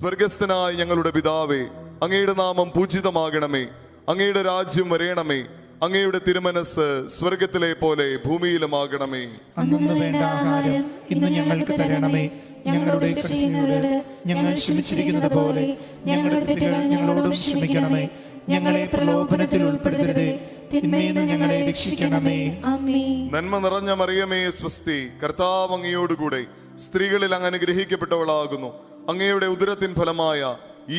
സ്വർഗസ്ഥനായ ഞങ്ങളുടെ പിതാവേ, അങ്ങയുടെ നാമം പൂജിതമാകണമേ. അങ്ങയുടെ രാജ്യം വരേണമേ. അങ്ങയുടെ തിരുമനസ് സ്വർഗത്തിലെ പോലെ ഭൂമിയിലുമാകണമേ. അന്നു വേണ്ട ആഹാരം ഇന്ന് ഞങ്ങൾക്ക് തരണമേ. ഞങ്ങളുടെ ചെയ്യുന്നവരോട് ഞങ്ങൾ ക്ഷമിച്ചിരിക്കുന്നത് പോലെ ഞങ്ങളുടെ തെറ്റുകൾ ഞങ്ങളോടും ക്ഷമിക്കണമേ. ഞങ്ങളെ പ്രലോഭനത്തിൽ ഉൾപ്പെടുത്തരുതേ, തിന്മയിൽ നിന്ന് ഞങ്ങളെ രക്ഷിക്കണമേ. നന്മ നിറഞ്ഞ മറിയമേ സ്വസ്തി, കർത്താവ് അങ്ങയോടുകൂടെ സ്ത്രീകളിൽ അങ്ങ് അനുഗ്രഹിക്കപ്പെട്ടവളാകുന്നു. അങ്ങയുടെ ഉദരത്തിൻ ഫലമായ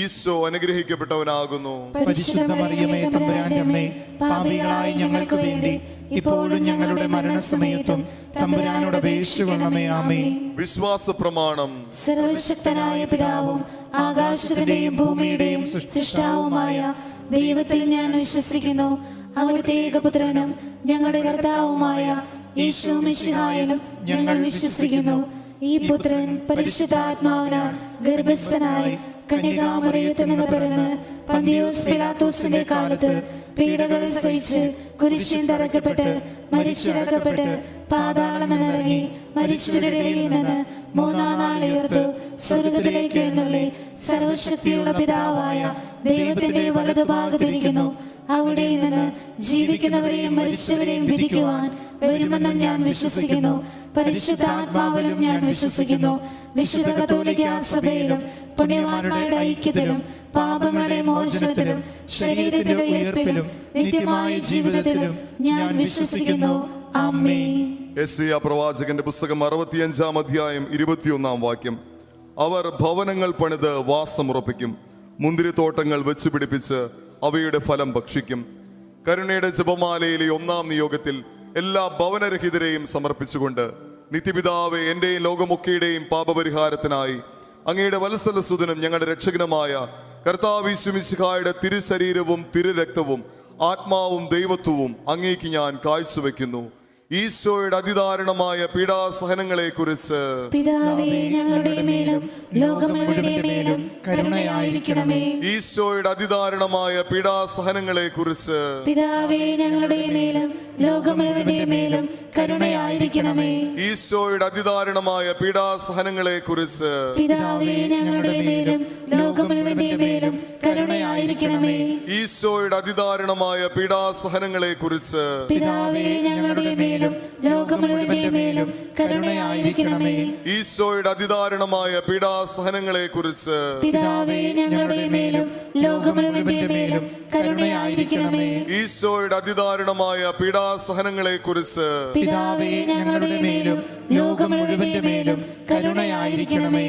ഈശോ അനുഗ്രഹിക്കപ്പെട്ടവനാകുന്നു. പരിശുദ്ധ മറിയമേ തമ്പുരാന്റെ അമ്മേ, പാപികളായ ഞങ്ങൾക്ക് വേണ്ടി ഇപ്പോഴും ഞങ്ങളുടെ മരണസമയത്തും തമ്പുരാനോട് അപേക്ഷിക്കണമേ. ആമേൻ. വിശ്വാസ പ്രമാണം. സർവശക്തനായ പിതാവും ആകാശത്തിന്റെയും ഭൂമിയുടെയും സൃഷ്ടാവുമായ ദൈവത്തിൽ ഞാൻ വിശ്വസിക്കുന്നു. അവിടുത്തെ ഏകപുത്രനും ഞങ്ങളുടെ കർത്താവുമായ യേശു മിശിഹായിലും ഞങ്ങൾ വിശ്വസിക്കുന്നു. ഈ പുത്രൻ പരിശുദ്ധാത്മാവിനാൽ ഗർഭസ്ഥനായി കന്യകാമറിയത്തിൽ നിന്ന് പിറന്ന് പന്തിയോസ് പിലാത്തോസിന്റെ കാലത്ത് പീഡകൾ സഹിച്ച് കുരിശിൽ തറയ്ക്കപ്പെട്ട് മരിച്ചിറക്കപ്പെട്ട് പാതാളം നിന്നിറങ്ങി മരിച്ചവരുടെ ഇടയിൽ നിന്ന് മൂന്നാം നാൾ ഉയർത്തു സ്വർഗത്തിലേക്ക് എഴുന്നള്ളി സർവശക്തിയുള്ള പിതാവായ ദൈവത്തിന്റെ വലതുഭാഗത്തിരിക്കുന്നു. അവിടെ നിന്ന് ജീവിക്കുന്നവരെയും മരിച്ചവരെയും വിധിക്കുവാൻ വരുമെന്നും ഞാൻ വിശ്വസിക്കുന്നു. പരിശുദ്ധാത്മാവിലും ഞാൻ വിശ്വസിക്കുന്നു. വിശുദ്ധ കത്തോലിക്ക സഭയിലും പുണ്യവാന്മാരുടെ ഐക്യത്തിലും പാപങ്ങളുടെ മോചനത്തിലും ശരീരത്തിന്റെ ഉയർപ്പിലും നിത്യമായ ജീവിതത്തിലും ഞാൻ വിശ്വസിക്കുന്നു. ആമേൻ. യെശയ്യാ പ്രവാചകന്റെ പുസ്തകം 65-ാം അധ്യായം 21-ാം വാക്യം. അവർ ഭവനങ്ങൾ പണിത് വാസമുറപ്പിക്കും, മുന്തിരിത്തോട്ടങ്ങൾ വെച്ചുപിടിപ്പിച്ച് അവയുടെ ഫലം ഭക്ഷിക്കും. കരുണയുടെ ജപമാലയിലെ 1-ാം നിയോഗത്തിൽ എല്ലാ ഭവനരഹിതരെയും സമർപ്പിച്ചുകൊണ്ട്, നിത്യപിതാവേ, എന്റെയും ലോകമൊക്കെയുടെയും പാപപരിഹാരത്തിനായി അങ്ങയുടെ വത്സലസുതനും ഞങ്ങളുടെ രക്ഷകനുമായ കർത്താവ് യേശു മിശിഹായുടെ തിരുശരീരവും തിരുരക്തവും ആത്മാവും ദൈവത്വവും അങ്ങേക്ക് ഞാൻ കാഴ്ചവെക്കുന്നു. ഈശോയുടെ അതിദാരുണമായ പീഡാസഹനങ്ങളെ കുറിച്ച് പിതാവേ ഞങ്ങളുടെ മേലും ലോകം മുഴുവന്റെ മേലും കരുണയായിരിക്കണമേ. ഈശോയുടെ അതിദാരുണമായ പീഡാസഹനങ്ങളെ കുറിച്ച് പിതാവേ ഞങ്ങളുടെ മേലും ലോകം മുഴുവന്റെ മേലും കരുണയായിരിക്കണമേ. ഈശോയുടെ അതിദാരുണമായ പീഡാസഹനങ്ങളെ കുറിച്ച് പിതാവേ ഞങ്ങളുടെ മേലും ലോകം മുഴുവന്റെ മേലും കരുണയായിരിക്കണമേ. ഈശോയുടെ അതിദാരുണമായ പീഡാസഹനങ്ങളെ കുറിച്ച് പിതാവേ ഞങ്ങളുടെ മേലും ലോകം മുഴുവന്റെ മേലും കരുണയായിരിക്കണമേ. ഈശോയുടെ അതിദാരുണമായ പീഡാസഹനങ്ങളെ കുറിച്ച് പിതാവേ ഞങ്ങളുടെ മേലും ലോകം മുഴുവന്റെ മേലും കരുണയായിരിക്കണമേ. ഈശോയുടെ അതിദാരുണമായ പീഡാസഹനങ്ങളെ കുറിച്ച് പിതാവേ ഞങ്ങളുടെ മേലും ലോകം മുഴുവന്റെ മേലും കരുണയായിരിക്കണമേ.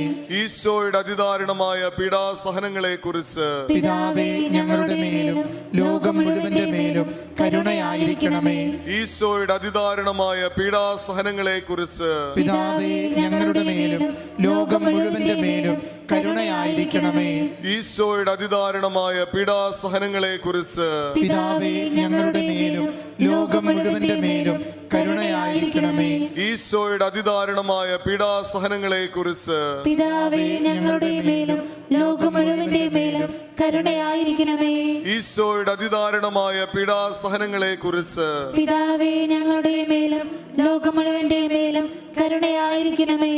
ഈശോയുടെ അതിദാരുണമായ പീഡാസഹനങ്ങളെ കുറിച്ച് പിതാവേ ഞങ്ങളുടെ മേലും ലോകം മുഴുവന്റെ മേലും കരുണയായിരിക്കണമേ. ഈശോയുടെ അതിദാരുണമായ പീഡാസഹനങ്ങളെ കുറിച്ച് പിതാവേ ഞങ്ങളുടെ മേലും ലോകം മുഴുവന്റെ മേലും കരുണയായിരിക്കണമേ. ഈശോയുടെ അതിദാരുണമായ പീഡാസഹനങ്ങളെ കുറിച്ച് പിതാവേ ഞങ്ങളുടെ മേലും ലോകം മുഴുവന്റെ മേലും കരുണയായിരിക്കണമേ. ഈശോയുടെ അതിദാരുണമായ പീഡാസഹനങ്ങളെ കുറിച്ച് പിതാവേ ഞങ്ങളുടെ മേലും ലോകം മുഴുവന്റെ മേലും കരുണയായിരിക്കണമേ. ഈശോയുടെ അതിദാരുണമായ പീഡാസഹനങ്ങളെ കുറിച്ച് പിതാവേ ഞങ്ങളുടെ മേലും ലോകം മുഴുവന്റെ മേലും കരുണയായിരിക്കണമേ.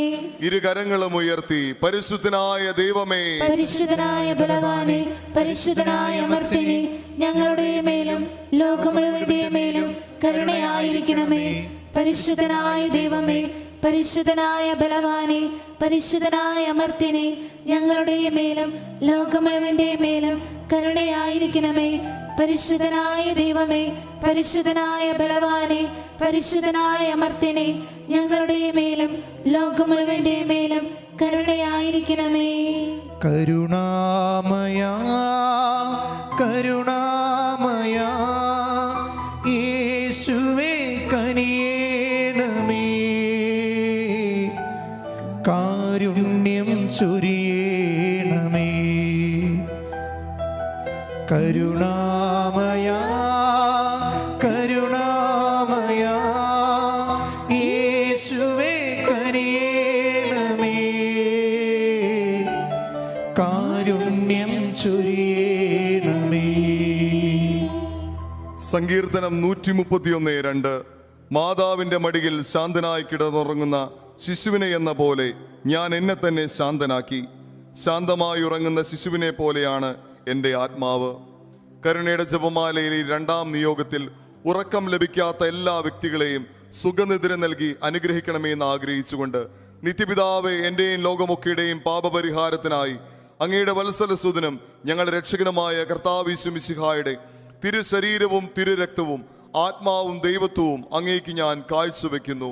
ഇരുകരങ്ങളും ഉയർത്തി പരിശുദ്ധനായ ദൈവമേ, പരിശുദ്ധനായ ബലവാനെ, പരിശുദ്ധനായ അമർത്യനെ, ഞങ്ങളുടെ മേലും ലോകം മുഴുവന്റെ മേലും കരുണയായിരിക്കണമേ. പരിശുദ്ധനായ ദൈവമേ, പരിശുദ്ധനായ ബലവാനെ, പരിശുദ്ധനായ അമർത്യനെ, ഞങ്ങളുടെ മേലും ലോകം മുഴുവന്റെ മേലും കരുണയായിരിക്കണമേ. പരിശുദ്ധനായ ദൈവമേ, പരിശുദ്ധനായ ബലവാനെ, പരിശുദ്ധനായ അമർത്യനെ, ഞങ്ങളുടെ മേലും ലോകം മുഴുവന്റെ മേലും കരുണയായിരിക്കണമേ. കരുണാമയ കരുണാമയ യേശുവേ കനിയേണമേ. കാരുണ്യം ചൊരിയേണമേ. കരുണാമയ കരുണാമയ യേശുവേ കനിയേണമേ. കാരുണ്യം ചൊരിയേണമേ. സങ്കീർത്തനം 131:2. മാതാവിൻ്റെ മടിയിൽ ശാന്തനായി കിടന്നുറങ്ങുന്ന ശിശുവിനെ എന്ന പോലെ ഞാൻ എന്നെ തന്നെ ശാന്തനാക്കി. ശാന്തമായി ഉറങ്ങുന്ന ശിശുവിനെ പോലെയാണ് എൻ്റെ ആത്മാവ്. കരുണയുടെ ജപമാലയിലെ രണ്ടാം നിയോഗത്തിൽ ഉറക്കം ലഭിക്കാത്ത എല്ലാ വ്യക്തികളെയും സുഖനിദ്ര നൽകി അനുഗ്രഹിക്കണമെന്ന് ആഗ്രഹിച്ചുകൊണ്ട്, നിത്യപിതാവേ, എൻ്റെയും ലോകമൊക്കെയുടെയും പാപപരിഹാരത്തിനായി അങ്ങയുടെ വത്സലസുതനും ഞങ്ങളുടെ രക്ഷകനുമായ കർത്താവ് യേശു മിശിഹായുടെ തിരുശരീരവും തിരുരക്തവും ആത്മാവും ദൈവത്വവും അങ്ങേക്ക് ഞാൻ കാഴ്ചവെക്കുന്നു.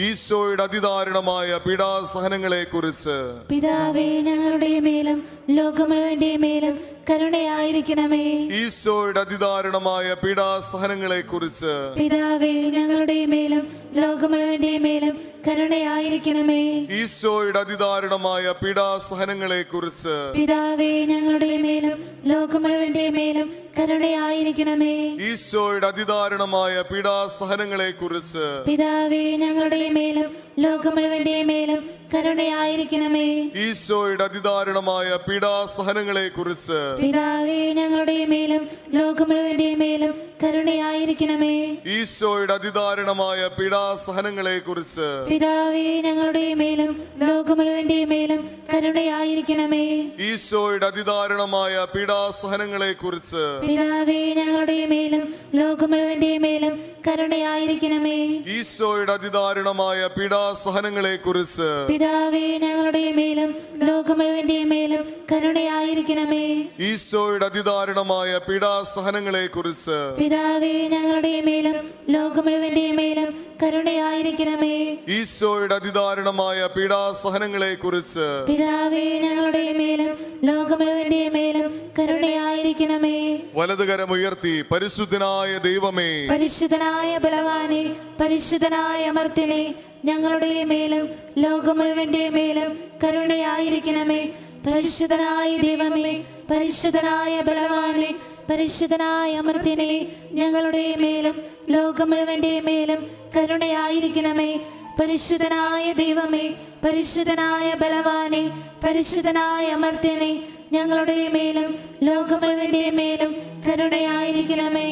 ഈശോയുടെ അതിദാരുണമായ പീഡാസഹനങ്ങളെ കുറിച്ച് പിതാവേ, ഞങ്ങളുടെ മേലും ലോകം മുഴുവന്റെ മേലും കരുണയായിരിക്കണമേ. ഈശോയുടെ അതിദാരുണമായ പീഡാസഹനങ്ങളെ കുറിച്ച് പിതാവേ, ഞങ്ങളുടെ മേലും ലോകം മുഴുവന്റെ മേലും കരുണയായിരിക്കണമേ. ഈശോയുടെ അതിദാരുണമായ പീഡാസഹനങ്ങളെ കുറിച്ച് പിതാവേ, ഞങ്ങളുടെ മേലും ലോകം മുഴുവന്റെ മേലും കരുണയായിരിക്കണമേ. ഈശോയുടെ അതിദാരുണമായ പീഡാസഹനങ്ങളെ കുറിച്ച് പിതാവേ, ഞങ്ങളുടെ മേലും ലോകം മുഴുവന്റെ മേലും കരുണയായിരിക്കണമേ. ഈശോയുടെ അതിദാരുണമായ പീഡാസഹനങ്ങളെ കുറിച്ച് പിതാവേ, ഞങ്ങളുടെ മേലും ലോകം മുഴുവന്റെ മേലും കരുണയായിരിക്കണമേ. ഈശോയുടെ അതിദാരുണമായ പീഡാസഹനങ്ങളെ കുറിച്ച് പിതാവേ, ഞങ്ങളുടെ മേലും ലോകം മുഴുവന്റെ മേലും കരുണയായിരിക്കണമേ. ഈശോയുടെ അതിദാരുണമായ പീഡാസഹനങ്ങളെ കുറിച്ച് പിതാവേ, ഞങ്ങളുടെ മേലും ലോകം മുഴുവന്റെ മേലും കരുണയായിരിക്കണമേ. ഈശോയുടെ അതിദാരുണമായ പീഡാസഹനങ്ങളെ കുറിച്ച് പിതാവേ, ഞങ്ങളുടെ മേലും ലോകം മുഴുവന്റെ മേലും കരുണയായിരിക്കണമേ. ഈശോയുടെ അതിദാരുണമായ പീഡാസഹനങ്ങളെ കുറിച്ച് പിതാവേ, ഞങ്ങളുടെ മേലും ലോകം മുഴുവന്റെ മേലും കരുണയായിരിക്കണമേ. ഈശോയുടെ അതിദാരുണമായ പീഡാസഹനങ്ങളെ കുറിച്ച് പിതാവേ, ഞങ്ങളുടെ മേലും ലോകം മുഴുവന്റെ മേലും കരുണയായിരിക്കണമേ. വലതുകരമുയർത്തി പരിശുദ്ധനായ ദൈവമേ, പരിശുദ്ധനായ ബലവാനെ, പരിശുദ്ധനായ അമർത്യനെ, ഞങ്ങളുടെ മേലും ലോകം മുഴുവന്റെ മേലും കരുണയായിരിക്കണമേ. പരിശുദ്ധനായ ദൈവമേ, പരിശുദ്ധനായ ബലവാനെ, പരിശുദ്ധനായ അമർത്യനെ, ഞങ്ങളുടെ മേലും ലോകം മുഴുവന്റെ മേലും കരുണയായിരിക്കണമേ. പരിശുദ്ധനായ ദൈവമേ, പരിശുദ്ധനായ ബലവാനെ, പരിശുദ്ധനായ അമർത്യനെ, ഞങ്ങളുടെ മേലും ലോകം മുഴുവന്റെ മേലും കരുണയായിരിക്കണമേ.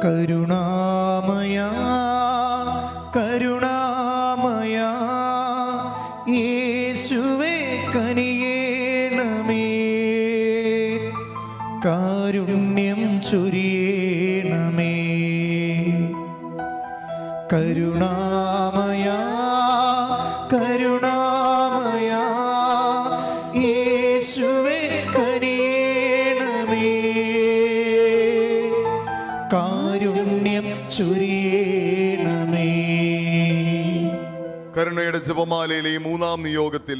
കരുണാമയ കരുണാമയ യേശുവേ കനിയേണമേ, കാരുണ്യം ചൊരിയേണമേ. കരുണാമയ കരുണാമയ യേശുവേ കനിയേണമേ, കാരുണ്യം ചൊരിയേണമേ. കരുണയുടെ ജപമാലയിലെ ഈ മൂന്നാം നിയോഗത്തിൽ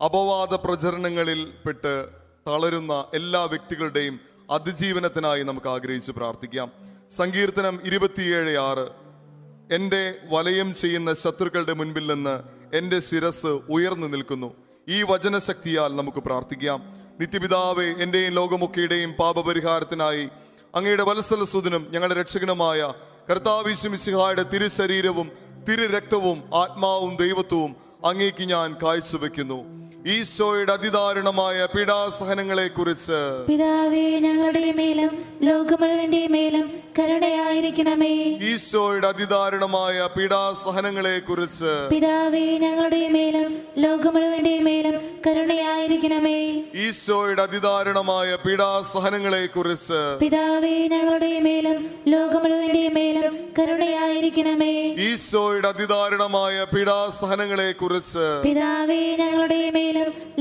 അപവാദ പ്രചരണങ്ങളിൽ പെട്ട് തളരുന്ന എല്ലാ വ്യക്തികളുടെയും അതിജീവനത്തിനായി നമുക്ക് ആഗ്രഹിച്ച് പ്രാർത്ഥിക്കാം. സങ്കീർത്തനം 27:6. എൻ്റെ വലയം ചെയ്യുന്ന ശത്രുക്കളുടെ മുൻപിൽ നിന്ന് എൻ്റെ ശിരസ് ഉയർന്നു നിൽക്കുന്നു. ഈ വചനശക്തിയാൽ നമുക്ക് പ്രാർത്ഥിക്കാം. നിത്യപിതാവേ, എൻ്റെയും ലോകമൊക്കെയുടെയും പാപപരിഹാരത്തിനായി അങ്ങയുടെ വത്സലസുതനും ഞങ്ങളുടെ രക്ഷകനുമായ കർത്താവ് യേശു മിശിഹായുടെ തിരുശരീരവും തിരുരക്തവും ആത്മാവും ദൈവത്വവും അങ്ങേക്ക് ഞാൻ കാഴ്ചവെക്കുന്നു. ഈശോയുടെ അതിദാരുണമായ പീഡാസഹനങ്ങളെ കുറിച്ച് പിതാവേ, ഞങ്ങളുടെ മേലും ലോകം മുഴുവന്റെ മേലും കരുണയായിരിക്കണമേ. ഈശോയുടെ അതിദാരുണമായ പീഡാസഹനങ്ങളെ കുറിച്ച് പിതാവേ, ഞങ്ങളുടെ മേലും ലോകം മുഴുവന്റെ മേലും കരുണയായിരിക്കണമേ. ഈശോയുടെ അതിദാരുണമായ പീഡാസഹനങ്ങളെ കുറിച്ച് പിതാവേ, ഞങ്ങളുടെ മേലും ലോകം മുഴുവന്റെ മേലും കരുണയായിരിക്കണമേ. ഈശോയുടെ അതിദാരുണമായ പീഡാസഹനങ്ങളെ കുറിച്ച് പിതാവേ, ഞങ്ങളുടെ മേലും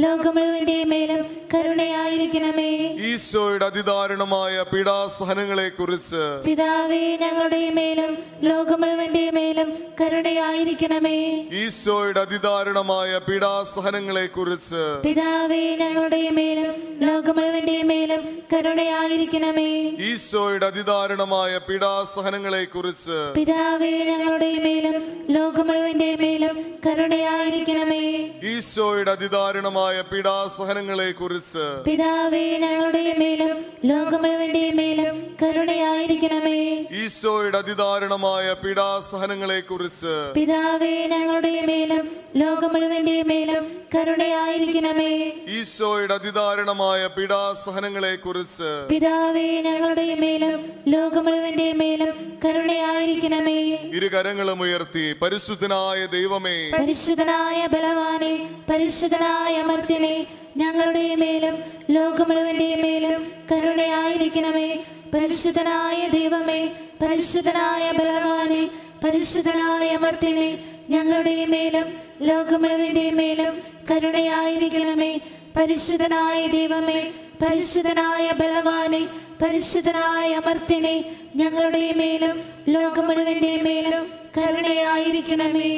ലോകം മുഴുവന്റെ മേലും കരുണയായിരിക്കണമേ. ഈശോയുടെ അതിദാരുണമായ പീഡാസഹനങ്ങളെ കുറിച്ച് പിതാവേ, ഞങ്ങളുടെ മേലും ലോകം മുഴുവന്റെ മേലും കരുണയായിരിക്കണമേ. ഈശോയുടെ അതിദാരുണമായ പീഡാസഹനങ്ങളെ കുറിച്ച് പിതാവേ, ഞങ്ങളുടെ മേലും ലോകം മുഴുവന്റെ മേലും കരുണയായിരിക്കണമേ. ഈശോയുടെ അതിദാരുണമായ പീഡാസഹനങ്ങളെ കുറിച്ച് പിതാവേ, ഞങ്ങളുടെ മേലും ലോകം മുഴുവന്റെ മേലും കരുണയായിരിക്കണമേ. ഈശോയുടെ അതിദാരുണമായ പീഡാസഹനങ്ങളെ കുറിച്ച് പിതാവേ, ഞങ്ങളുടെ മേലും ലോകം മുഴുവന്റെ മേലും കരുണയായിരിക്കണമേ. ഈശോയുടെ അതിദാരുണമായ പീഡാസഹനങ്ങളെ കുറിച്ച് പിതാവേ, ഞങ്ങളുടെ മേലും ലോകം മുഴുവന്റെ മേലും കരുണയായിരിക്കണമേ. ഈശോയുടെ അതിദാരുണമായ പീഡാസഹനങ്ങളെ കുറിച്ച് പിതാവേ, ഞങ്ങളുടെ മേലും ലോകം മുഴുവന്റെ മേലും കരുണയായിരിക്കണമേ. ഇരു കരങ്ങളും ഉയർത്തി പരിശുദ്ധനായ ദൈവമേ, പരിശുദ്ധനായ ബലവാനെ, പരിശുദ്ധനായ അമർത്യനെ, ഞങ്ങളുടെ മേലും ലോകം മുഴുവന്റെ മേലും കരുണയായിരിക്കണമേ. പരിശുദ്ധനായ ദൈവമേ, പരിശുദ്ധനായ ബലവാനെ, പരിശുദ്ധനായ അമർത്യനെ, ഞങ്ങളുടെ മേലും ലോകം മുഴുവന്റെ മേലും കരുണയായിരിക്കണമേ. പരിശുദ്ധനായ ദൈവമേ, പരിശുദ്ധനായ ബലവാനെ, പരിശുദ്ധനായ അമർത്യനെ, ഞങ്ങളുടെ മേലും ലോകം മുഴുവന്റെ മേലും കരുണയായിരിക്കണമേ.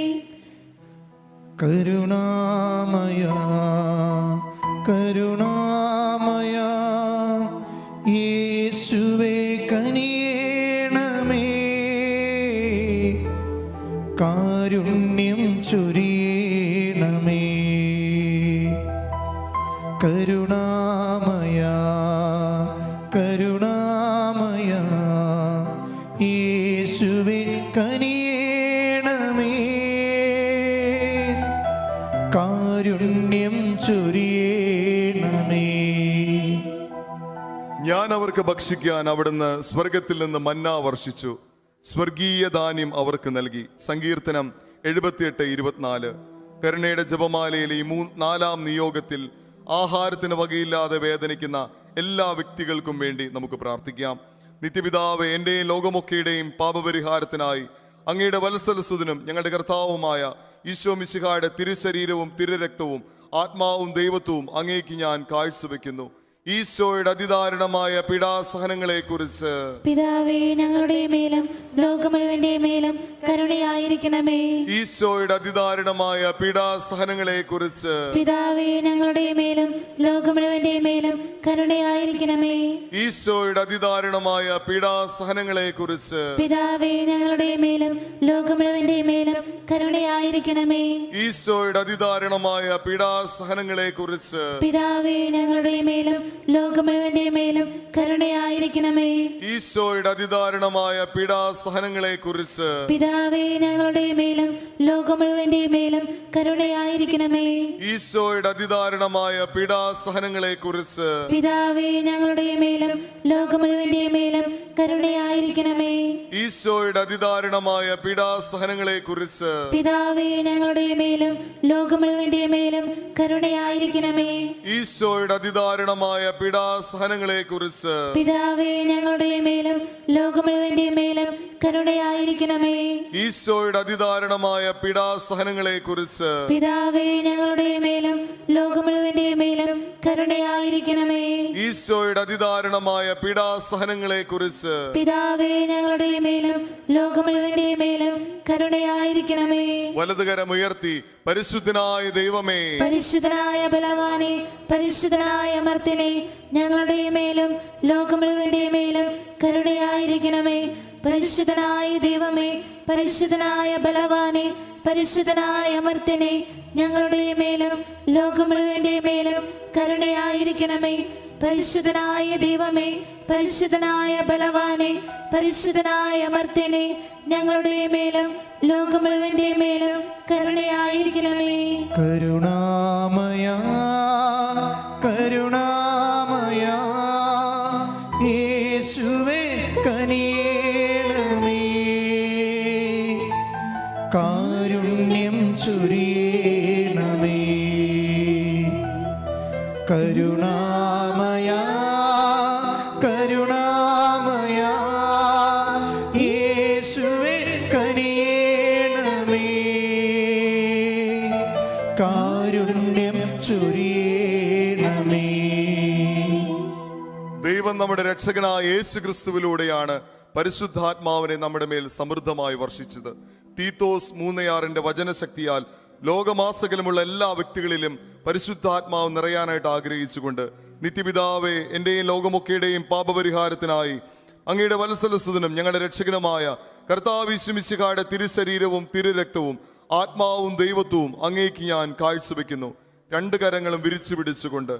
കരുണാമയ കരുണാമയ യേശുവേ കനിയേണമേ, കാരുണ്യം ചൊരിയണമേ. കരുണാമയ കരുണാമയ യേശുവേ കനിയേണമേ, കാരുണ്യം ചൊരിയണമേ. ഞാൻ അവർക്ക് ഭക്ഷിക്കാൻ അവിടുന്ന് സ്വർഗത്തിൽ നിന്ന് മന്ന വർഷിച്ചു, സ്വർഗീയ ധാന്യം അവർക്ക് നൽകി. സങ്കീർത്തനം 78:24. കരുണയുടെ ജപമാലയിലെ ഈ 4-ാം നിയോഗത്തിൽ ആഹാരത്തിന് വകയില്ലാതെ വേദനിക്കുന്ന എല്ലാ വ്യക്തികൾക്കും വേണ്ടി നമുക്ക് പ്രാർത്ഥിക്കാം. നിത്യപിതാവേ, എൻ്റെയും ലോകമൊക്കെയുടെയും പാപപരിഹാരത്തിനായി അങ്ങയുടെ വത്സലസുതനും ഞങ്ങളുടെ കർത്താവുമായ ഈശോ മിശിഹായുടെ തിരുശരീരവും തിരുരക്തവും ആത്മാവും ദൈവത്വവും അങ്ങേക്ക് ഞാൻ കാഴ്ചവെക്കുന്നു. ഈശോയുടെ അതിദാരുണമായ പീഡാസഹനങ്ങളെ കുറിച്ച് പിതാവേ, ഞങ്ങളുടെ മേലും ലോകം മുഴുവന്റെ മേലും കരുണയായിരിക്കണമേ. ഈശോയുടെ അതിദാരുണമായ പീഡാസഹനങ്ങളെ കുറിച്ച് പിതാവേ, ഞങ്ങളുടെ മേലും ലോകം മുഴുവന്റെ മേലും കരുണയായിരിക്കണമേ. ഈശോയുടെ അതിദാരുണമായ പീഡാസഹനങ്ങളെ കുറിച്ച് പിതാവേ, ഞങ്ങളുടെ മേലും ലോകം മുഴുവന്റെ മേലും കരുണയായിരിക്കണമേ. ഈശോയുടെ അതിദാരുണമായ പീഡാസഹനങ്ങളെ കുറിച്ച് പിതാവേ, ഞങ്ങളുടെ മേലും ലോകം മുഴുവന്റെ മേലും കരുണയായിരിക്കണമേ. ഈശോയുടെ അതിദാരുണമായ പീഡാസഹനങ്ങളെ കുറിച്ച് പിതാവേ, ഞങ്ങളുടെ മേലും ലോകം മുഴുവന്റെ മേലും കരുണയായിരിക്കണമേ. ഈശോയുടെ അതിദാരുണമായ പീഡാസഹനങ്ങളെ കുറിച്ച് പിതാവേ, ഞങ്ങളുടെ മേലും ലോകം മുഴുവന്റെ മേലും കരുണയായിരിക്കണമേ. ഈശോയുടെ അതിദാരുണമായ പീഡാസഹനങ്ങളെ കുറിച്ച് പിതാവേ, ഞങ്ങളുടെ മേലും ലോകം മുഴുവന്റെ മേലും കരുണയായിരിക്കണമേ. ഈശോയുടെ അതിദാരുണമായ പീഡാസഹനങ്ങളെ കുറിച്ച് പിതാവേ, ഞങ്ങളുടെ മേലും ലോകം മുഴുവന്റെ മേലും കരുണയായിരിക്കണമേ. ഈശോയുടെ അതിദാരുണമായ പീഡാസഹനങ്ങളെ കുറിച്ച് പിതാവേ, ഞങ്ങളുടെ മേലും ലോകം മുഴുവന്റെ മേലും കരുണയായിരിക്കണമേ. ഈശോയുടെ അതിദാരുണമായ പീഡാസഹനങ്ങളെ കുറിച്ച് പിതാവേ, ഞങ്ങളുടെ മേലും ലോകം മുഴുവന്റെ മേലും കരുണയായിരിക്കണമേ. വലതുകരം ഉയർത്തി പരിശുദ്ധനായ ദൈവമേ, പരിശുദ്ധനായ ബലവാനെ, പരിശുദ്ധനായ അമർത്യനെ, ഞങ്ങളുടെ മേലും ലോകം മുഴുവന്റെ മേലും കരുണയായിരിക്കണമേ. പരിശുദ്ധനായ ദൈവമേ, പരിശുദ്ധനായ ബലവാനെ, പരിശുദ്ധനായ അമർത്യനെ, ഞങ്ങളുടെ മേലും ലോകം മുഴുവന്റെ മേലും കരുണയായിരിക്കണമേ. പരിശുദ്ധനായ ദൈവമേ, പരിശുദ്ധനായ ബലവാനെ, പരിശുദ്ധനായ അമർത്യനെ, ഞങ്ങളുടെ മേലും ലോകം മുഴുവന്റെ മേലും കരുണയായിരിക്കണമേ. കരുണാമയ കരുണാമയ യേശുവേ കനിയേണമേ, കാരുണ്യം ചൊരിയണമേ. കരുണാമയ കരുണാമയ യേശുവേ കനിയേണമേ, കാരുണ്യം ചൊരിയണമേ. ദൈവം നമ്മുടെ രക്ഷകനായ യേശു ക്രിസ്തുവിലൂടെയാണ് പരിശുദ്ധാത്മാവിനെ നമ്മുടെ മേൽ സമൃദ്ധമായി വർഷിച്ചത്. തീത്തോസ് 3:6 വചനശക്തിയാൽ ലോകമാസകലമുള്ള എല്ലാ വ്യക്തികളിലും പരിശുദ്ധാത്മാവ് നിറയാനായിട്ട് ആഗ്രഹിച്ചുകൊണ്ട്, നിത്യപിതാവേ, എൻ്റെയും ലോകമൊക്കെയുടെയും പാപപരിഹാരത്തിനായി അങ്ങയുടെ വത്സലസുതനും ഞങ്ങളുടെ രക്ഷകനുമായ കർത്താവ് യേശു മിശിഹായുടെ തിരുശരീരവും തിരുരക്തവും ആത്മാവും ദൈവത്വവും അങ്ങേക്ക് ഞാൻ കാഴ്ചവെക്കുന്നു. 2 കരങ്ങളും വിരിച്ചു പിടിച്ചുകൊണ്ട്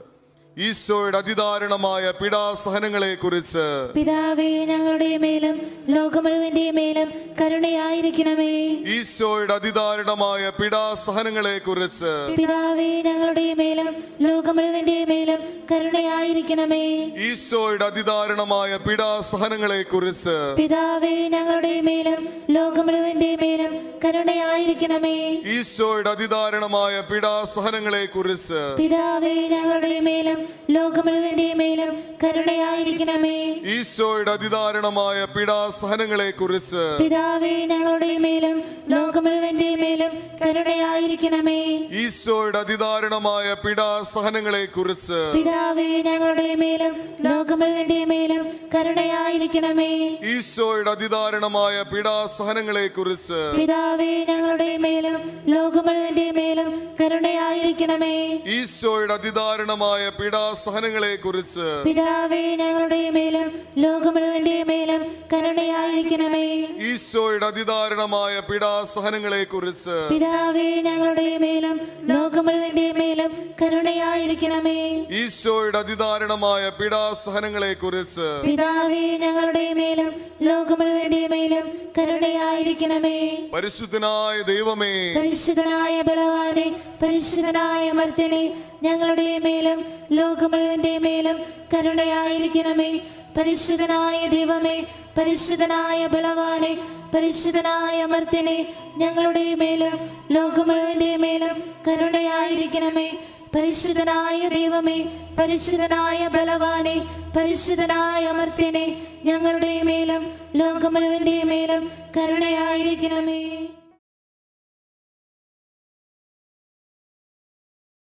ഈശോയുടെ അതിദാരുണമായ പീഡാസഹനങ്ങളെ കുറിച്ച് പിതാവേ ഞങ്ങളുടെ മേലും ലോകം മുഴുവന്റെ മേലും കരുണയായിരിക്കണമേ. ഈശോയുടെ അതിദാരുണമായ പീഡാസഹനങ്ങളെ കുറിച്ച് പിതാവേ ഞങ്ങളുടെ മേലും ലോകം മുഴുവന്റെ മേലും കരുണയായിരിക്കണമേ. ഈശോയുടെ അതിദാരുണമായ പീഡാസഹനങ്ങളെ കുറിച്ച് പിതാവേ ഞങ്ങളുടെ മേലും ലോകം മുഴുവന്റെ മേലും കരുണയായിരിക്കണമേ. ഈശോയുടെ അതിദാരുണമായ പീഡാസഹനങ്ങളെ കുറിച്ച് പിതാവേ ഞങ്ങളുടെ മേലും ലോകം മുഴുവന്റെ മേലും കരുണയായിരിക്കണമേ. ഈശോയുടെ അതിദാരുണമായ പീഡാസഹനങ്ങളെ കുറിച്ച് പിതാവേ ഞങ്ങളുടെ മേലും ലോകം മുഴുവന്റെ മേലും കരുണയായിരിക്കണമേ. ഈശോയുടെ അതിദാരുണമായ പീഡാസഹനങ്ങളെ കുറിച്ച് പിതാവേ ഞങ്ങളുടെ മേലും ലോകം മുഴുവന്റെ മേലും കരുണയായിരിക്കണമേ. ഈശോയുടെ അതിദാരുണമായ പീഡാസഹനങ്ങളെ കുറിച്ച് പിതാവേ ഞങ്ങളുടെ മേലും ലോകം മുഴുവന്റെ മേലും കരുണയായിരിക്കണമേ. ഈശോയുടെ അതിദാരുണമായ പീഡാസഹനങ്ങളെ കുറിച്ച് പിതാവേ ഞങ്ങളുടെ മേലും ലോകം മുഴുവന്റെ മേലും കരുണയായിരിക്കണമേ. ഈശോയുടെ അതിദാരുണമായ പീഡാസഹനങ്ങളെ കുറിച്ച് പിതാവേ ഞങ്ങളുടെ മേലും ലോകം മുഴുവന്റെ മേലും കരുണയായിരിക്കണമേ. ഈശോയുടെ അതിദാരുണമായ പീഡാസഹനങ്ങളെ കുറിച്ച് പിതാവേ ഞങ്ങളുടെ മേലും ലോകം മുഴുവന്റെ മേലും കരുണയായിരിക്കണമേ. പരിശുദ്ധനായ ദൈവമേ, പരിശുദ്ധനായ ബലവാനെ, പരിശുദ്ധനായ മർദ്ദനെ, ഞങ്ങളുടെ മേലും ലോകം മുഴുവന്റെ മേലും കരുണയായിരിക്കണമേ. പരിശുദ്ധനായ ദൈവമേ, പരിശുദ്ധനായ ബലവാനെ, പരിശുദ്ധനായ മർദ്ദനെ, ഞങ്ങളുടെ മേലും ലോകം മുഴുവന്റെ മേലും കരുണയായിരിക്കണമേ. പരിശുദ്ധനായ ദൈവമേ, പരിശുദ്ധനായ ബലവാനെ, പരിശുദ്ധനായ മർദ്ദനെ, ഞങ്ങളുടെ മേലും ലോകം മുഴുവന്റെ മേലും കരുണയായിരിക്കണമേ.